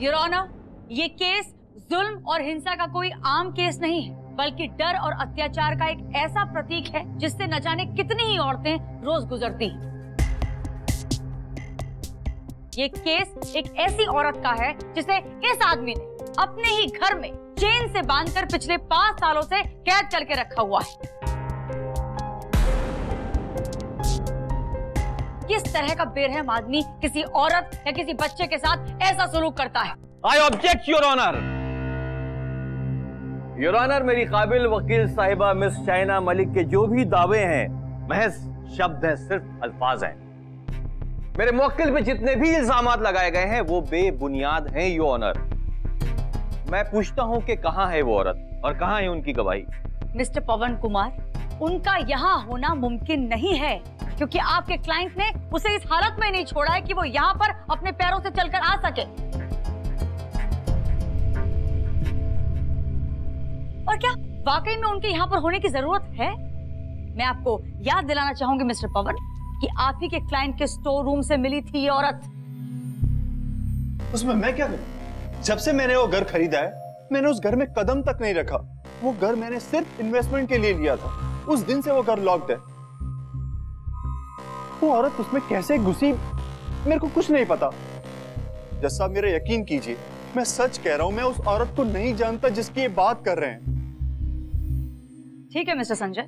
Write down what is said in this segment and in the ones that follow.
Your honour, ये case जुल्म और हिंसा का कोई आम केस नहीं है, बल्कि डर और अत्याचार का एक ऐसा प्रतीक है जिससे न जाने कितनी ही औरतें रोज गुजरती हैं। ये केस एक ऐसी औरत का है जिसे इस आदमी ने अपने ही घर में चेन से बांधकर पिछले 5 सालों से कैद करके रखा हुआ है। किस तरह का बेरहम आदमी किसी औरत या किसी बच्चे के साथ ऐसा सलूक करता है? I object your honour. Your honour, मेरी काबिल वकील साहिबा मिस चाइना मलिक के जो भी दावे हैं महज शब्द हैं, सिर्फ अल्फाज हैं। मेरे मुवक्किल पे जितने भी इल्जामात लगाए गए हैं वो बेबुनियाद हैं योर ऑनर। मैं पूछता हूं कि कहां है वो औरत और कहां है उनकी गवाही? मिस्टर पवन कुमार, उनका यहाँ होना मुमकिन नहीं है क्योंकि आपके क्लाइंट ने उसे इस हालत में नहीं छोड़ा है कि वो यहाँ पर अपने पैरों से चलकर आ सके। और क्या वाकई में उनके यहाँ पर होने की जरूरत है? मैं आपको याद दिलाना चाहूंगी मिस्टर पवन कि आप ही के क्लाइंट के स्टोर रूम से मिली थी ये औरत। उसमें मैं क्या करूं? जब से मैंने वो घर खरीदा है मैंने उस घर में कदम तक नहीं रखा। वो घर मैंने सिर्फ इन्वेस्टमेंट के लिए लिया था। उस दिन से वो घर लॉक्ड है। वो औरत उसमें कैसे घुसी मेरे को कुछ नहीं पता। जज साहब, मेरा यकीन कीजिए, मैं सच कह रहा हूं, मैं उस औरत को नहीं जानता जिसकी ये बात कर रहे हैं। ठीक है मिस्टर संजय,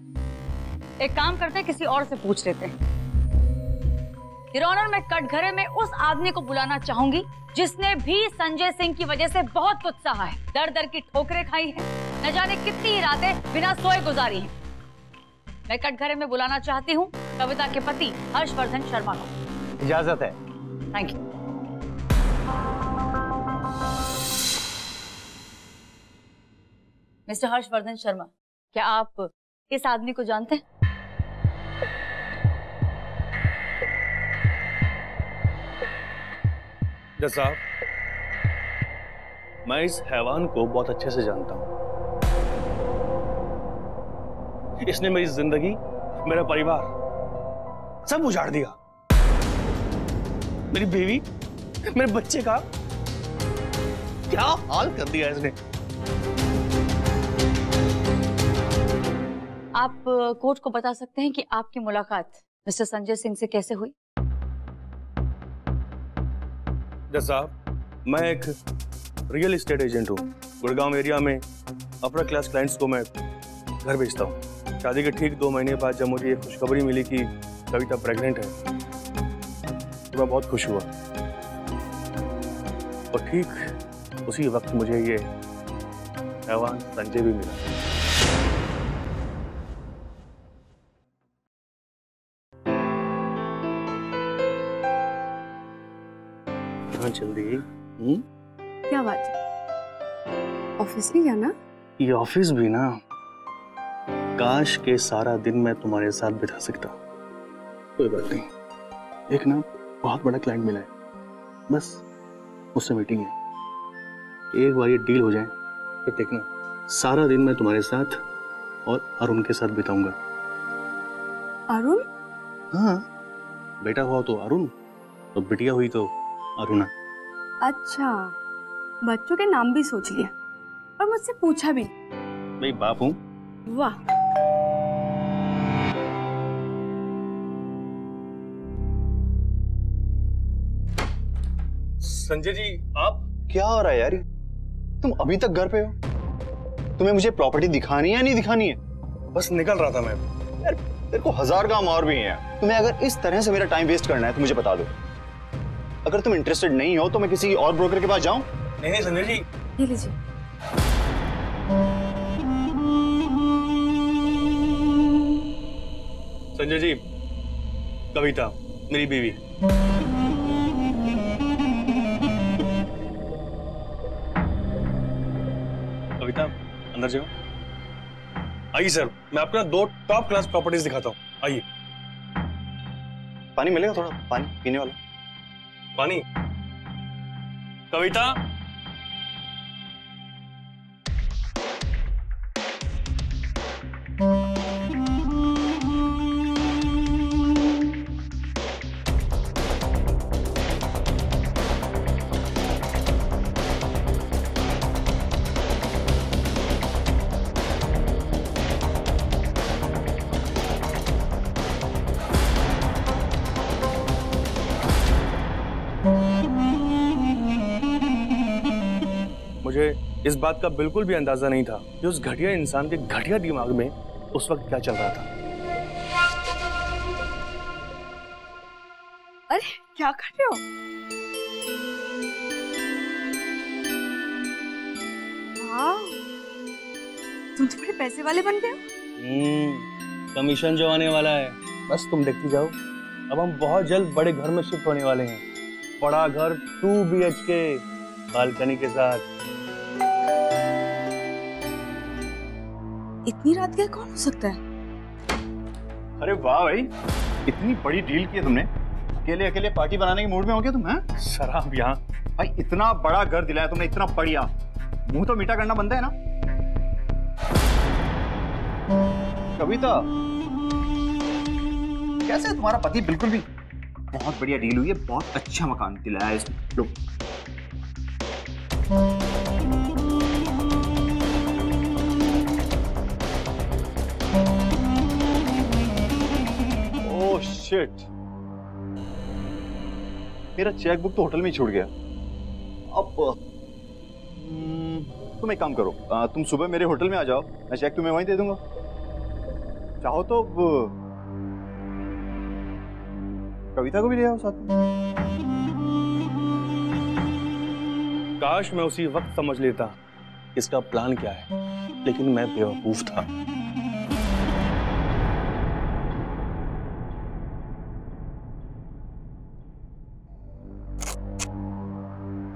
एक काम करते हैं, किसी और से पूछ लेते हैं। योर ऑनर, मैं कटघरे में उस आदमी को बुलाना चाहूंगी जिसने भी संजय सिंह की वजह से बहुत कुछ सहा है, दर दर की ठोकरें खाई हैं, न जाने कितनी ही रातें बिना सोए गुजारी हैं। मैं कटघरे में बुलाना चाहती हूँ कविता के पति हर्षवर्धन शर्मा को। इजाजत है। Thank you. Mister Harshvardhan Sharma, क्या आप इस आदमी को जानते हैं? जज साहब, मैं इस हैवान को बहुत अच्छे से जानता हूं। इसने मेरी जिंदगी, मेरा परिवार सब उजाड़ दिया। मेरी बीवी, मेरे बच्चे का क्या हाल कर दिया इसने। आप कोर्ट को बता सकते हैं कि आपकी मुलाकात मिस्टर संजय सिंह से कैसे हुई? जज साहब, मैं एक रियल एस्टेट एजेंट हूँ। गुड़गांव एरिया में अपर क्लास क्लाइंट्स को मैं घर भेजता हूँ। शादी के ठीक 2 महीने बाद जब मुझे ये खुशखबरी मिली कि कविता प्रेग्नेंट है तो मैं बहुत खुश हुआ। और ठीक उसी वक्त मुझे ये हैवान संजय भी मिला। जल्दी। क्या बात है? ऑफिस नहीं जाना? ये ऑफिस भी ना, काश के सारा दिन मैं तुम्हारे साथ बिता सकता। कोई बात नहीं, एक ना बहुत बड़ा क्लाइंट मिला है, बस उससे मीटिंग है। एक बार ये डील हो जाए फिर देखना, सारा दिन मैं तुम्हारे साथ और अरुण के साथ बिताऊंगा। अरुण? हाँ, बेटा हुआ तो अरुण और बिटिया हुई तो अरुणा। अच्छा, बच्चों के नाम भी सोच लिया और मुझसे पूछा भी। भाई बाप हूँ। वाह। संजय जी, आप क्या हो रहा है यार? तुम अभी तक घर पे हो? तुम्हें मुझे प्रॉपर्टी दिखानी है या नहीं दिखानी है? बस निकल रहा था मैं। यार तेरे को 1000 काम और भी हैं। तुम्हें अगर इस तरह से मेरा टाइम वेस्ट करना है तो मुझे बता दो। अगर तुम इंटरेस्टेड नहीं हो तो मैं किसी और ब्रोकर के पास जाऊं? नहीं संजय जी। ये लीजिए। संजय जी, कविता मेरी बीवी। कविता अंदर जाओ। आइए सर, मैं आपको 2 टॉप क्लास प्रॉपर्टीज दिखाता हूँ। आइए। पानी मिलेगा? थोड़ा पानी पीने वाला। पानी। कविता, मुझे इस बात का बिल्कुल भी अंदाजा नहीं था कि उस घटिया इंसान के घटिया दिमाग में उस वक्त क्या चल रहा था। अरे क्या कर रहे हो? वाह, तुम तो बड़े पैसे वाले बन गए हो। कमीशन जो आने वाला है बस तुम देखती जाओ। अब हम बहुत जल्द बड़े घर में शिफ्ट होने वाले हैं। बड़ा घर 2 BHK बालकनी के साथ। इतनी रात गए कौन हो सकता है? अरे वाह भाई, इतनी बड़ी डील की है तुमने। अकेले अकेले पार्टी बनाने के मूड में हो गया तुम? हैं? शराब यहाँ। भाई इतना बड़ा घर दिलाया तुमने, इतना बढ़िया, मुंह तो मीठा करना बनता है ना। कविता, कैसे है तुम्हारा पति? बिल्कुल भी। बहुत बढ़िया डील हुई है, बहुत अच्छा मकान दिलाया है इस लोग। ओह शिट, मेरा चेकबुक तो होटल में ही छूट गया। अब तुम एक काम करो, तुम सुबह मेरे होटल में आ जाओ, मैं चेक तुम्हें वहीं दे दूंगा। चाहो तो कविता को भी ले आओ साथ में। काश मैं उसी वक्त समझ लेता इसका प्लान क्या है, लेकिन मैं बेवकूफ था।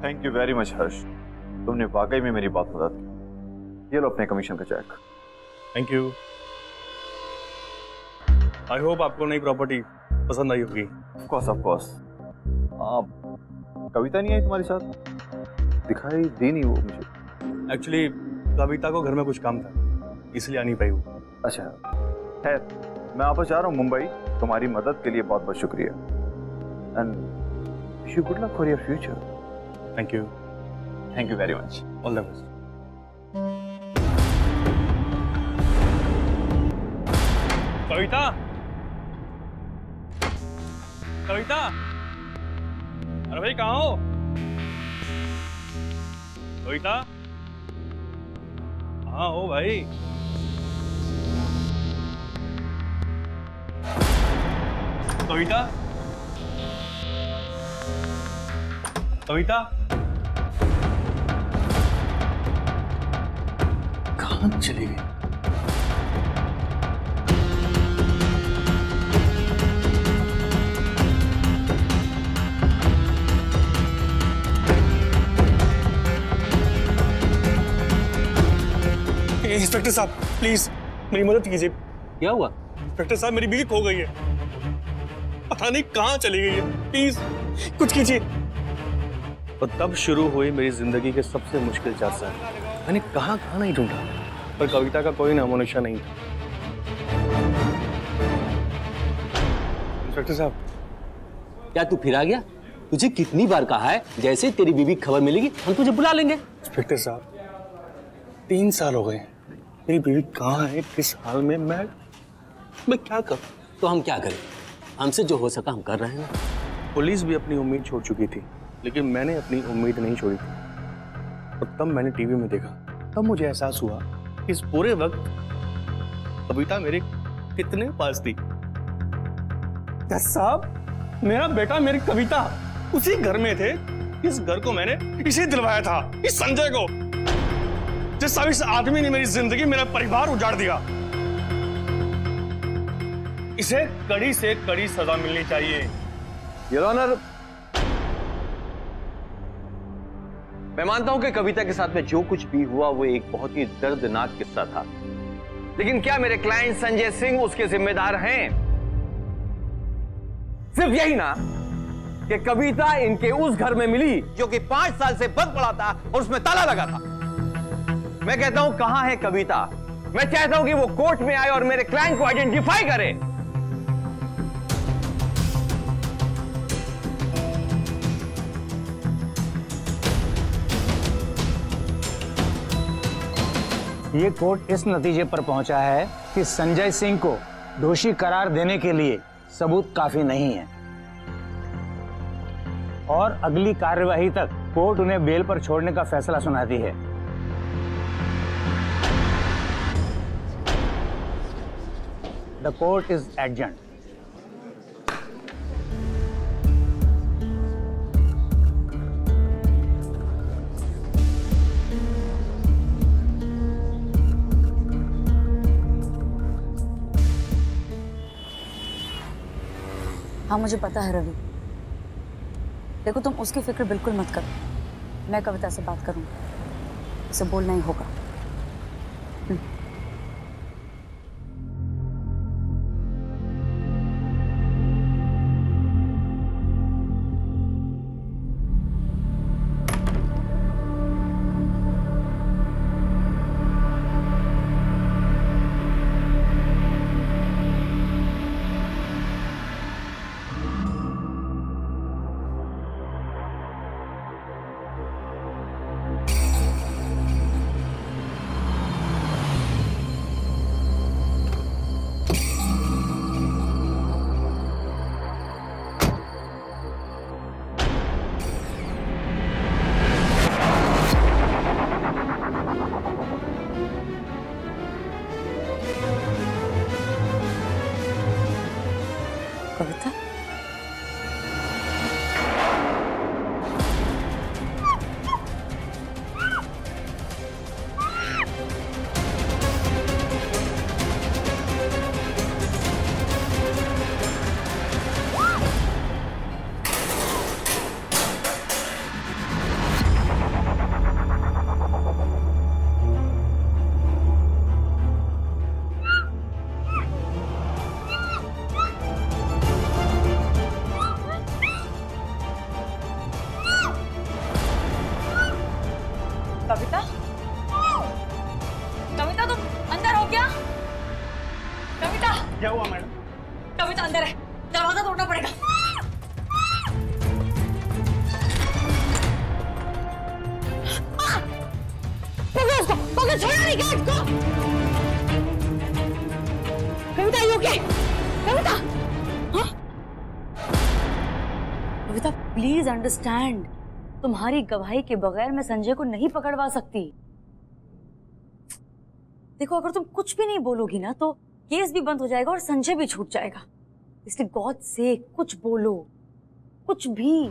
थैंक यू वेरी मच हर्ष, तुमने वाकई में मेरी बात बता दी। ये लो अपने कमीशन का cheque. Thank you. I hope आपको नई प्रॉपर्टी पसंद आई होगी। Of course. कविता नहीं आई तुम्हारे साथ? दिखाई दी नहीं वो मुझे। एक्चुअली कविता को घर में कुछ काम था, इसलिए आ नहीं पाई वो। अच्छा है, मैं वापस जा रहा हूँ मुंबई। तुम्हारी मदद के लिए बहुत बहुत शुक्रिया and wish you good luck for your future. Thank you very much. All the best. Kavita, Kavita, अरे भाई कहाँ हो? कविता, हाँ हो भाई? कविता, कविता, कहाँ चली गई? इंस्पेक्टर साहब प्लीज मेरी मदद कीजिए। क्या हुआ? इंस्पेक्टर साहब मेरी बीवी खो गई है, पता नहीं कहाँ चली गई है, प्लीज कुछ कीजिए। और तब शुरू हुई मेरी जिंदगी के सबसे मुश्किल 4 साल। मैंने कहाँ नहीं ढूंढा, पर कविता का कोई नामो निशान नहीं था। इंस्पेक्टर साहब, क्या तू फिर आ गया? तुझे कितनी बार कहा है जैसे तेरी बीवी की खबर मिलेगी हम तुझे बुला लेंगे। इंस्पेक्टर साहब 3 साल हो गए, मेरी बीवी कहाँ है, किस हाल में? मैं क्या करूं? तो हम क्या करें, हमसे जो हो सका हम कर रहे हैं। पुलिस भी अपनी उम्मीद छोड़ चुकी थी, लेकिन मैंने अपनी उम्मीद नहीं छोड़ी थी। और तब मैंने टीवी में देखा, तब मुझे एहसास हुआ कि इस पूरे वक्त कविता मेरे कितने पास थी। जज साहब, मेरा बेटा मेरी कविता उसी घर में थे। इस घर को मैंने इसे दिलवाया था, इस संजय को। जिस साहब इस आदमी ने मेरी जिंदगी, मेरा परिवार उजाड़ दिया। इसे कड़ी से कड़ी सजा मिलनी चाहिए। योर ऑनर, मैं मानता हूं कि कविता के साथ में जो कुछ भी हुआ वो एक बहुत ही दर्दनाक किस्सा था, लेकिन क्या मेरे क्लाइंट संजय सिंह उसके जिम्मेदार हैं? सिर्फ यही ना कि कविता इनके उस घर में मिली जो कि 5 साल से बंद पड़ा था और उसमें ताला लगा था। मैं कहता हूं कहां है कविता? मैं चाहता हूं कि वो कोर्ट में आए और मेरे क्लाइंट को आइडेंटिफाई करे। ये कोर्ट इस नतीजे पर पहुंचा है कि संजय सिंह को दोषी करार देने के लिए सबूत काफी नहीं है और अगली कार्यवाही तक कोर्ट उन्हें बेल पर छोड़ने का फैसला सुनाती है। The court is adjourned. हाँ मुझे पता है रवि। देखो तुम उसकी फिक्र बिल्कुल मत करो, मैं कविता से बात करूंगी, उसे बोलना ही होगा। कविता, कविता, कविता तुम अंदर हो क्या? कविता क्या हुआ मैडम? कविता अंदर है, दरवाजा तोड़ना पड़ेगा। पकड़ो उसको, पकड़ो, छोड़ो नहीं गार्ड को। कविता यू ओके? कविता, हाँ? कविता प्लीज अंडरस्टैंड, तुम्हारी गवाही के बगैर मैं संजय को नहीं पकड़वा सकती। देखो अगर तुम कुछ भी नहीं बोलोगी ना तो केस भी बंद हो जाएगा और संजय भी छूट जाएगा। इसलिए गॉड से कुछ बोलो, कुछ भी।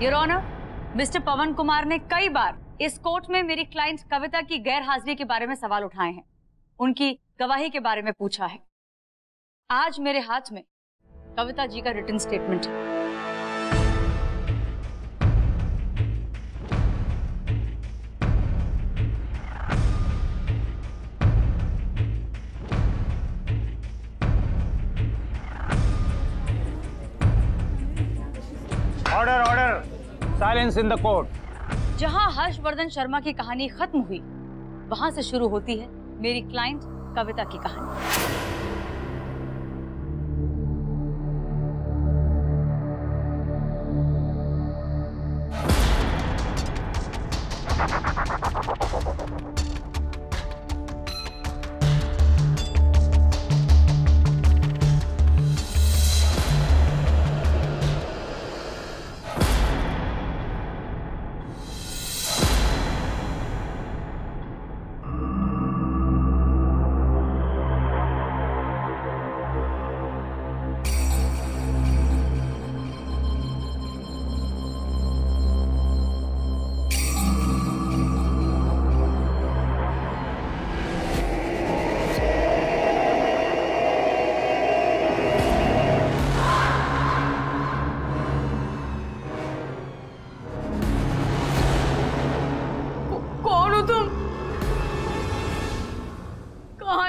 योर ऑनर, मिस्टर पवन कुमार ने कई बार इस कोर्ट में मेरी क्लाइंट कविता की गैर हाजिरी के बारे में सवाल उठाए हैं, उनकी गवाही के बारे में पूछा है। आज मेरे हाथ में कविता जी का रिटन स्टेटमेंट है। Order, order, silence in the court. जहां हर्षवर्धन शर्मा की कहानी खत्म हुई, वहां से शुरू होती है मेरी क्लाइंट कविता की कहानी।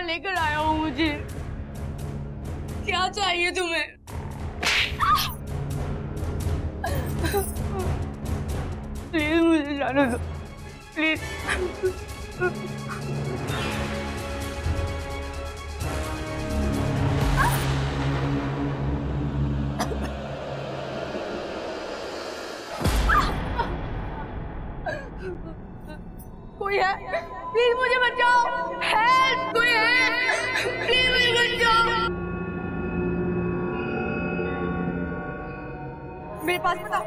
लेकर आया हूँ मुझे, क्या चाहिए तुम्हें? प्लीज मुझे जाने दो, प्लीज। कोई है? प्लीज मुझे बचाओ। हेल्प, कोई है? प्लीज मुझे बचाओ। मेरे पास बताओ।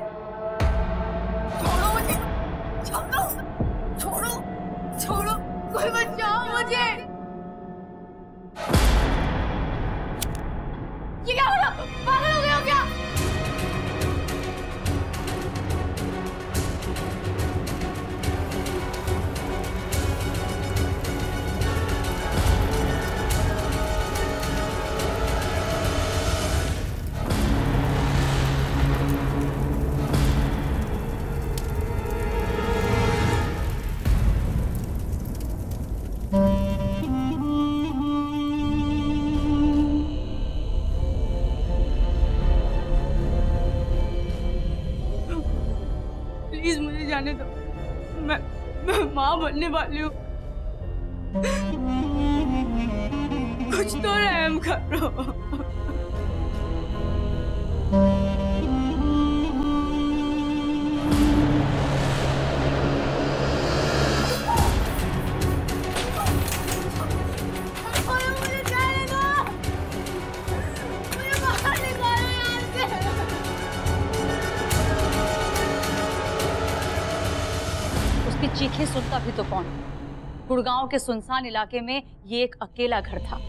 छोड़ो मुझे, छोड़ो, छोड़ो, छोड़ो, कोई बचाओ मुझे। ये क्या हो रहा? पागल हो गए हो क्या? प्लीज मुझे जाने दो। मैं माँ बनने वाली हूँ। कुछ तो रहम करो। मुझे जाने दो। मुझे बाहर निकालो यहाँ से। उसकी चीखें सुनता भी तो कौन? गुड़गांव के सुनसान इलाके में ये एक अकेला घर था।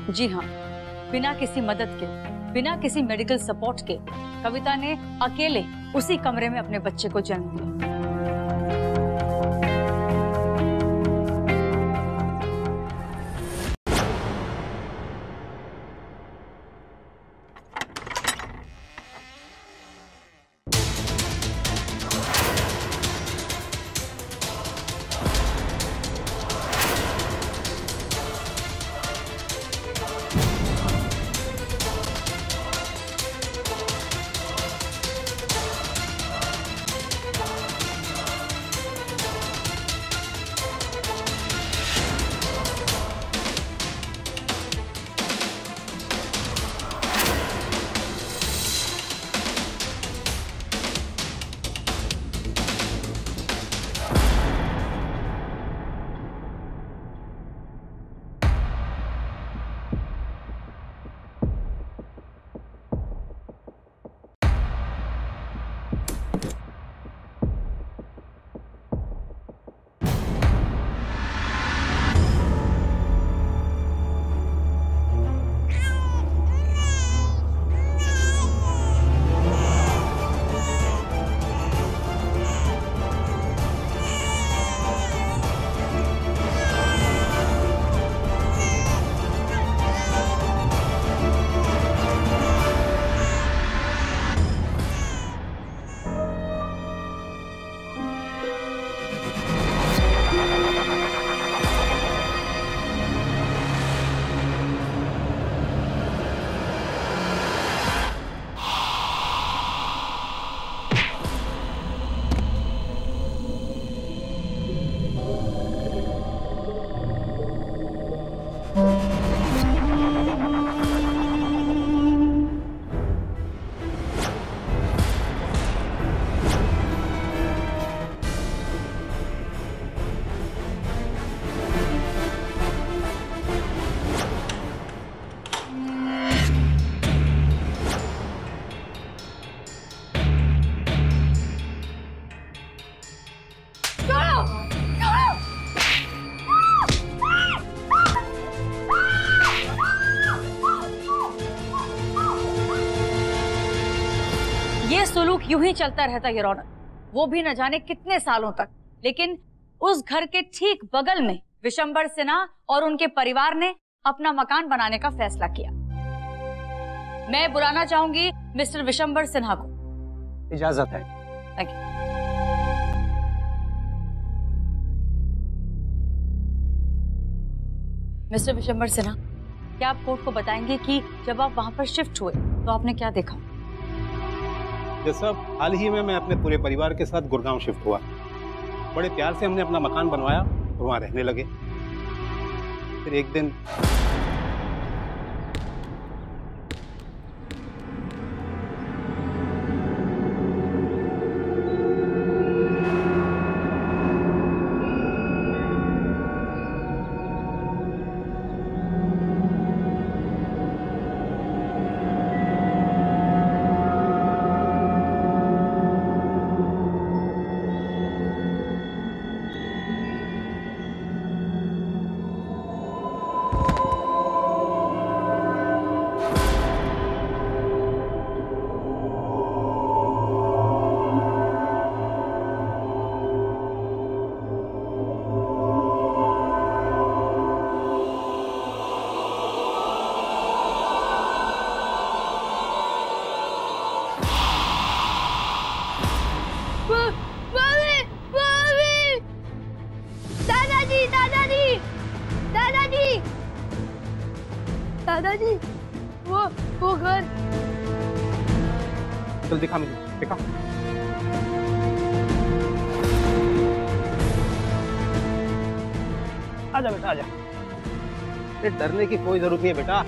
जी हाँ, बिना किसी मदद के, बिना किसी मेडिकल सपोर्ट के कविता ने अकेले उसी कमरे में अपने बच्चे को जन्म दिया। सुलूक यूं ही चलता रहता योर ऑनर, वो भी न जाने कितने सालों तक। लेकिन उस घर के ठीक बगल में विशंबर सिन्हा और उनके परिवार ने अपना मकान बनाने का फैसला किया। मैं बुलाना चाहूंगी मिस्टर विशंबर सिन्हा को। इजाजत है। Thank you. Mister Vishambar Sinha, क्या आप कोर्ट को बताएंगे कि जब आप वहां पर शिफ्ट हुए तो आपने क्या देखा? सब हाल ही में मैं अपने पूरे परिवार के साथ गुड़गांव शिफ्ट हुआ। बड़े प्यार से हमने अपना मकान बनवाया और वहां रहने लगे। फिर एक दिन दादाजी, वो घर। चल दिखा मुझे, दिखा। आजा बेटा आजा। ये डरने की कोई जरूरत नहीं है बेटा।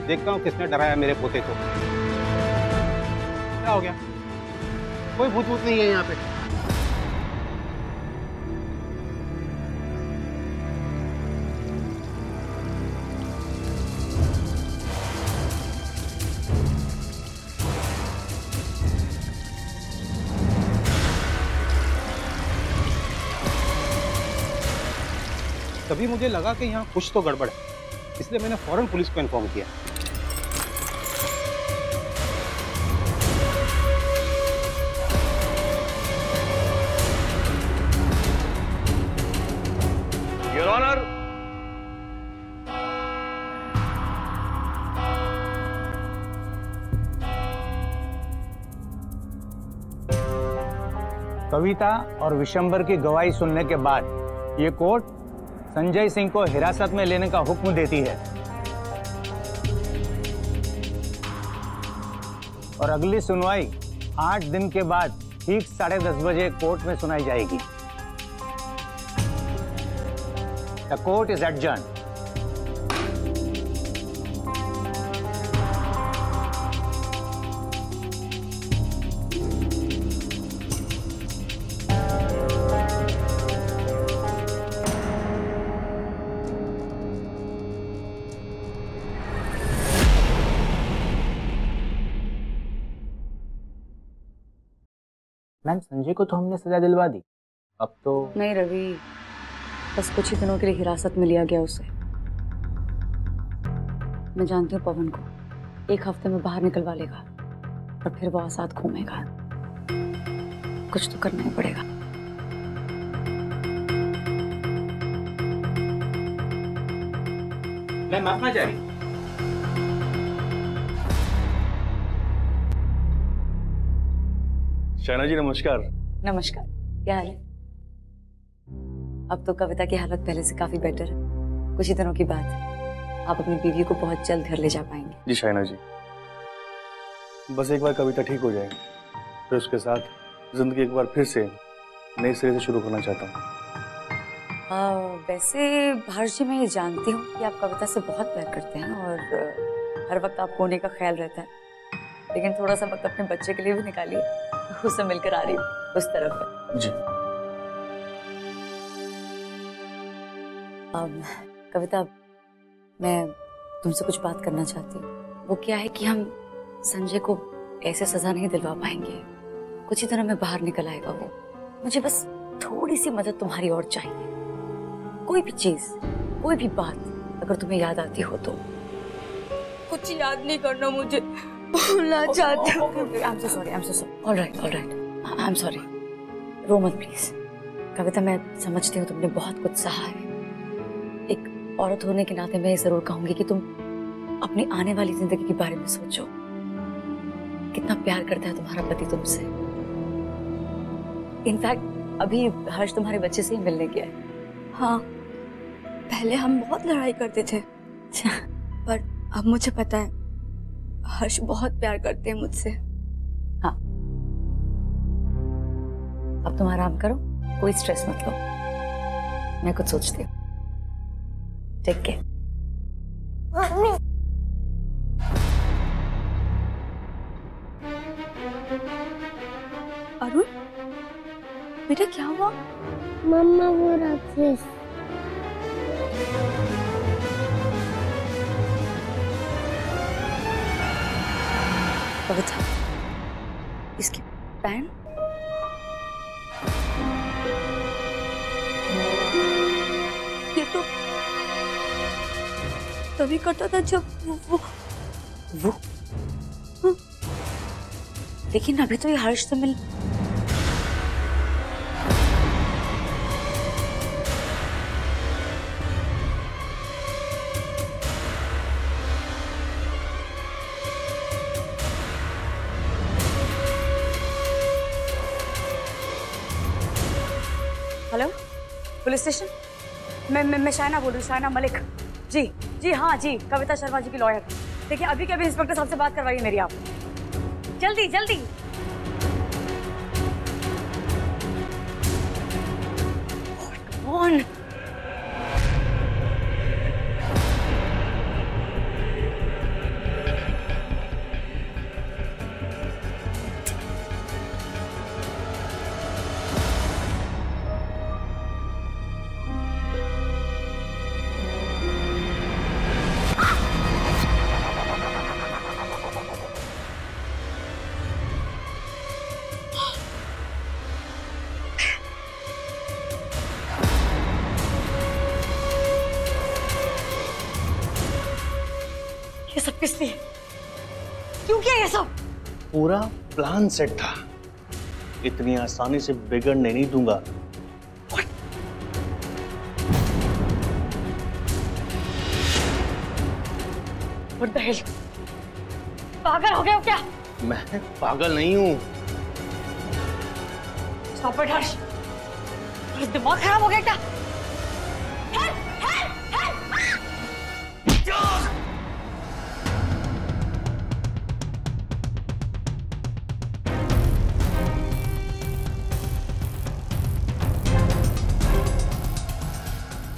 देखता हूँ किसने डराया मेरे पोते को। क्या हो गया? कोई भूत भूत नहीं है यहाँ पे। तभी मुझे लगा कि यहाँ कुछ तो गड़बड़ है, इसलिए मैंने फौरन पुलिस को इन्फॉर्म किया। योर ऑनर, कविता और विशंबर की गवाही सुनने के बाद ये कोर्ट संजय सिंह को हिरासत में लेने का हुक्म देती है और अगली सुनवाई 8 दिन के बाद ठीक 10:30 बजे कोर्ट में सुनाई जाएगी। The court is adjourned. Ma'am, Sanjay को तो हमने सजा दिलवा दी, अब तो नहीं रवि, बस कुछ ही दिनों के लिए हिरासत में लिया गया उसे। मैं जानती हूँ पवन को 1 हफ्ते में बाहर निकलवा लेगा और फिर वो आजाद घूमेगा। कुछ तो करना ही पड़ेगा। मैं माफना जा रही। शाइना जी नमस्कार। नमस्कार, क्या हाल है? अब तो कविता की हालत पहले से काफी बेटर है। कुछ ही दिनों की बात है, आप अपनी बीवी को बहुत जल्द घर ले जा पाएंगे। जी शाइना जी, बस एक बार कविता ठीक हो जाए, फिर उसके साथ जिंदगी एक बार फिर से नए सिरे से शुरू करना चाहता हूँ। वैसे हर्ष जी, मैं ये जानती हूँ कि आप कविता से बहुत प्यार करते हैं और हर वक्त आपको होने का ख्याल रहता है, लेकिन थोड़ा सा वक्त अपने बच्चे के लिए भी निकालिए। उससे मिलकर आ रही हूँ उस तरफ है। जी। कविता, मैं तुमसे कुछ बात करना चाहती हूँ। वो क्या है कि हम संजय को ऐसे सजा नहीं दिलवा पाएंगे। कुछ ही दिनों में बाहर निकल आएगा वो। मुझे बस थोड़ी सी मदद तुम्हारी और चाहिए। कोई भी चीज, कोई भी बात अगर तुम्हें याद आती हो तो। कुछ याद नहीं करना मुझे, बोलना चाहती हूँ। I'm so sorry. All right. I'm sorry. रो मत प्लीज। कविता, मैं समझती हूँ तुमने बहुत कुछ सहा है। एक औरत होने के नाते मैं जरूर कहूंगी कि तुम अपनी आने वाली जिंदगी के बारे में सोचो। कितना प्यार करता है तुम्हारा पति तुमसे। इनफैक्ट अभी हर्ष तुम्हारे बच्चे से ही मिलने गया है। हाँ, पहले हम बहुत लड़ाई करते थे, पर अब मुझे पता है हर्ष बहुत प्यार करते हैं मुझसे। हाँ, अब तुम आराम करो, कोई स्ट्रेस मत लो। मैं कुछ सोचती हूँ। Take care. अरुण, बेटा क्या हुआ? मम्मा वो राक्षस। कविता, इसकी पैन? ये तो तभी करता था जब वो लेकिन अभी तो ये हर्ष से मिल। Hello, police station. मैं शायना बोल रही हूँ, शायना मलिक। जी हाँ जी, कविता शर्मा जी की लॉयर। देखिए अभी के अभी इंस्पेक्टर साहब से बात करवाइए मेरी आप, जल्दी जल्दी। कौन? ये सब किस लिए? क्यों किया ये सब? पूरा प्लान सेट था, इतनी आसानी से बिगड़ने नहीं दूंगा। What the hell? पागल हो गए हो क्या? मैं पागल नहीं हूँ। Stop it, हर्ष। दिमाग खराब हो गया क्या?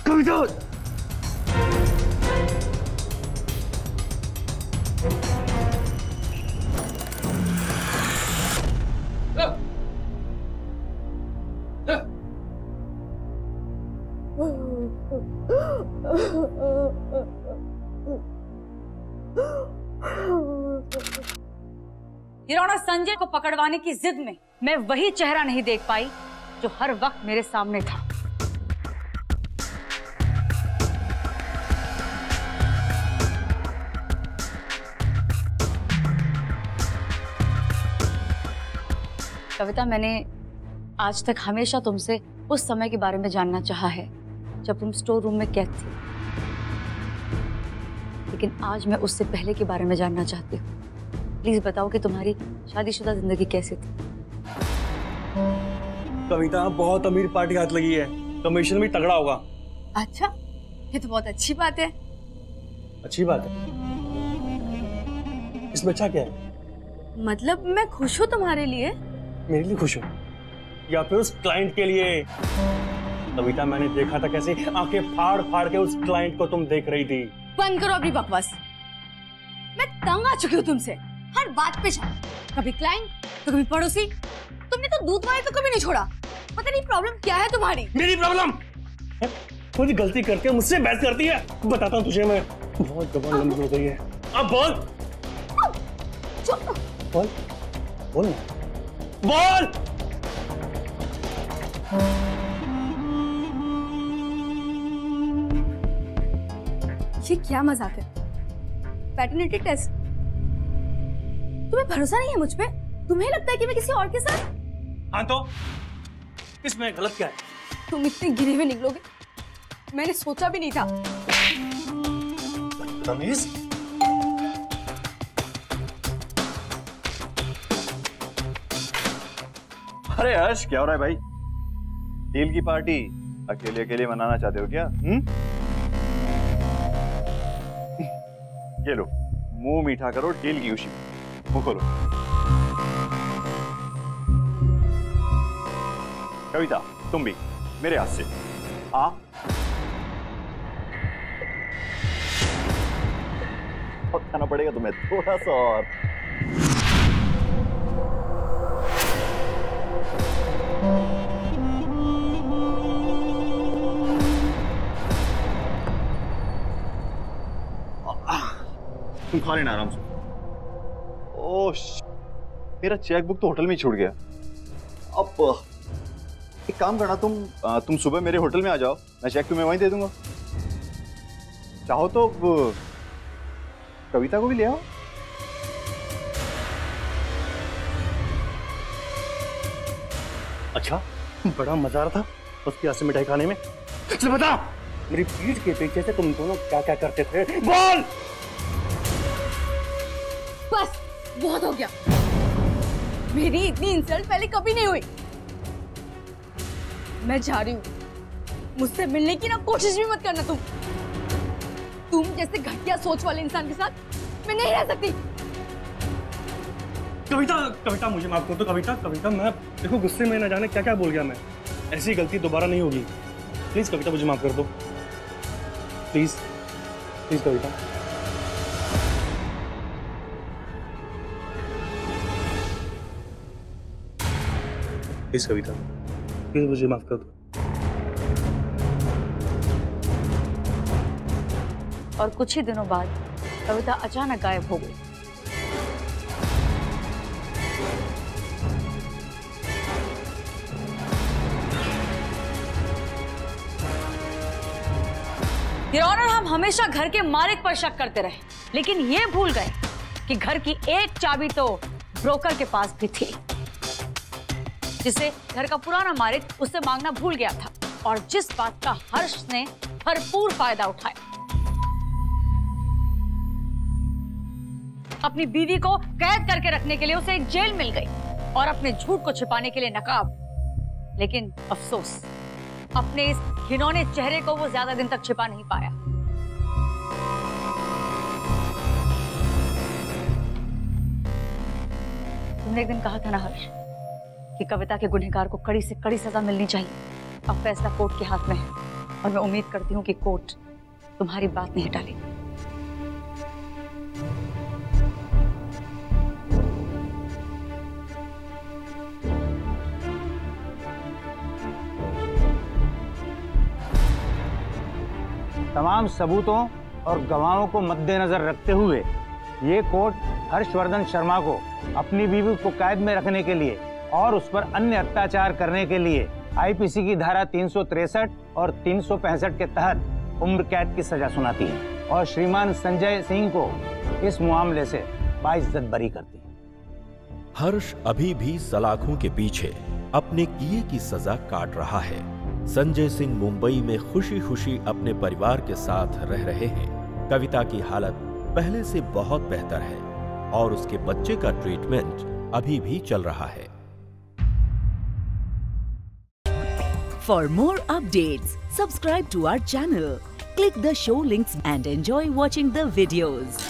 कविता, योर ऑनर, संजय को पकड़वाने की जिद में मैं वही चेहरा नहीं देख पाई जो हर वक्त मेरे सामने था। कविता, मैंने आज तक हमेशा तुमसे उस समय के बारे में जानना चाहा है जब तुम स्टोर रूम में कैद थी, लेकिन आज मैं उससे पहले के बारे में जानना चाहती हूँ। प्लीज बताओ कि तुम्हारी शादीशुदा जिंदगी कैसी थी? कविता, बहुत अमीर पार्टी हाथ लगी है, कमीशन भी तगड़ा होगा। अच्छा, ये तो बहुत अच्छी बात है। अच्छी बात है? इसमें अच्छा क्या है? मतलब मैं खुश हूँ तुम्हारे लिए। मेरे लिए खुश हो या फिर उस क्लाइंट के लिए? कविता, मैंने देखा था कैसे आंखें फाड़ फाड़ के उस क्लाइंट को तुम देख रही थी। बंद करो अपनी बकवास। मैं तंग आ चुकी हूँ तुमसे, हर बात पे कभी क्लाइंट तो कभी पड़ोसी। तुमने तो दूध वाले तो कभी नहीं छोड़ा। पता नहीं प्रॉब्लम क्या है तुम्हारी। मेरी प्रॉब्लम? कोई गलती करके मुझसे बहस करती है? बताता हूँ तुझे मैं। बहुत जबान लंबी हो गई है। अब बोल। बोल बोल बोल। ये क्या मजाक है? Paternity test? तुम्हें भरोसा नहीं है मुझ पे? तुम्हें लगता है कि मैं किसी और के साथ? हाँ तो इसमें गलत क्या है? तुम इतने गिरे हुए निकलोगे मैंने सोचा भी नहीं था। तमीज। अरे हर्ष, क्या हो रहा है भाई? डील की पार्टी अकेले अकेले मनाना चाहते हो क्या? ये लो, मुंह मीठा करो डील की खुशी। मुंह खोलो। कविता, तुम भी मेरे हाथ से आ। और खाना पड़ेगा तुम्हें थोड़ा सा और। तुम खा लेना आराम से। ओह, मेरा चेकबुक तो होटल में ही छूट गया। अब एक काम करना, तुम सुबह मेरे होटल में आ जाओ, मैं चेक तुम्हें वहीं दे दूंगा। चाहो तो कविता को भी ले आओ। अच्छा, बड़ा मजा आ रहा था उसके हाथ से मिठाई खाने में। चल बता, मेरी पीठ के पीछे से तुम दोनों क्या क्या करते थे? बोल। बस बहुत हो गया। मेरी इतनी इंसल्ट पहले कभी नहीं हुई। मैं जा रही हूँ। मुझसे मिलने की ना कोशिश भी मत करना तुम जैसे घटिया सोच वाले इंसान के साथ मैं नहीं रह सकती। कविता मुझे माफ कर दो। कविता मैं देखो गुस्से में ना जाने क्या क्या बोल गया मैं। ऐसी गलती दोबारा नहीं होगी। प्लीज कविता मुझे माफ कर दो। Please Kavita. Please Kavita, please मुझे माफ कर दो। और कुछ ही दिनों बाद कविता अचानक गायब हो गई। योर ऑनर, हम हमेशा घर के मालिक पर शक करते रहे, लेकिन ये भूल गए कि घर की एक चाबी तो ब्रोकर के पास भी थी, जिसे घर का पुराना मालिक उससे मांगना भूल गया था, और जिस बात का हर्ष ने भरपूर फायदा उठाया। अपनी बीवी को कैद करके रखने के लिए उसे एक जेल मिल गई और अपने झूठ को छिपाने के लिए नकाब। लेकिन अफसोस, अपने इस घिनौने चेहरे को वो ज्यादा दिन तक छिपा नहीं पाया। तुमने एक दिन कहा था ना हर्ष कि कविता के गुनहगार को कड़ी से कड़ी सजा मिलनी चाहिए। अब फैसला कोर्ट के हाथ में है और मैं उम्मीद करती हूँ कि कोर्ट तुम्हारी बात नहीं टालेगी। तमाम सबूतों और गवाहों को मद्देनजर रखते हुए ये कोर्ट हर्षवर्धन शर्मा को अपनी बीवी को कैद में रखने के लिए और उस पर अन्य अत्याचार करने के लिए आईपीसी की धारा 363 और 365 के तहत उम्र कैद की सजा सुनाती है और श्रीमान संजय सिंह को इस मामले से बाइज्जत बरी करती है। हर्ष अभी भी सलाखों के पीछे अपने किए की सजा काट रहा है। संजय सिंह मुंबई में खुशी खुशी अपने परिवार के साथ रह रहे हैं। कविता की हालत पहले से बहुत बेहतर है और उसके बच्चे का ट्रीटमेंट अभी भी चल रहा है। For more updates, subscribe to our channel, click the show links and enjoy watching the videos.